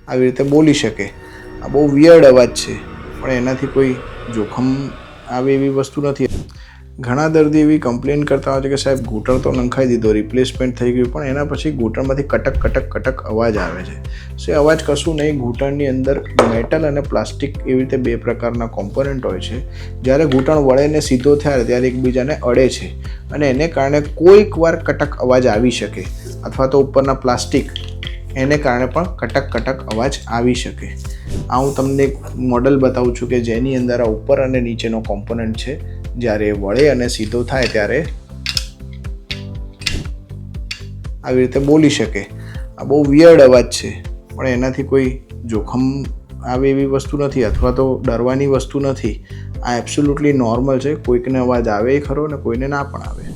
આવી રીતે બોલી શકે. આ બહુ વિયર્ડ અવાજ છે, પણ એનાથી કોઈ જોખમ આવે એવી વસ્તુ નથી. ઘણા દર્દી એવી કમ્પ્લેન કરતા હોય છે કે સાહેબ ઘૂંટણ તો નંખાઈ દીધો, રિપ્લેસમેન્ટ થઈ ગયું, પણ એના પછી ઘૂંટણમાંથી કટક કટક કટક અવાજ આવે છે. સો એ અવાજ કશું નહીં, ઘૂંટણની અંદર મેટલ અને પ્લાસ્ટિક એવી રીતે બે પ્રકારના કોમ્પોનન્ટ હોય છે. જ્યારે ઘૂંટણ વળેને સીધો થાય ત્યારે એકબીજાને અડે છે અને એને કારણે કોઈક વાર કટક અવાજ આવી શકે, અથવા તો ઉપરના પ્લાસ્ટિક એને કારણે પણ કટક કટક અવાજ આવી શકે. આ હું તમને એક મોડલ બતાવું છું કે જેની અંદર આ ઉપર અને નીચેનો કોમ્પોનન્ટ છે. જ્યારે વળે અને સીધો થાય ત્યારે આવી રીતે બોલી શકે. આ બહુ વિયર્ડ અવાજ છે, પણ એનાથી કોઈ જોખમ આવે એવી વસ્તુ નથી, અથવા તો ડરવાની વસ્તુ નથી. આ એબ્સોલ્યુટલી નોર્મલ છે. કોઈકને અવાજ આવે ખરો ને કોઈને ના પણ આવે.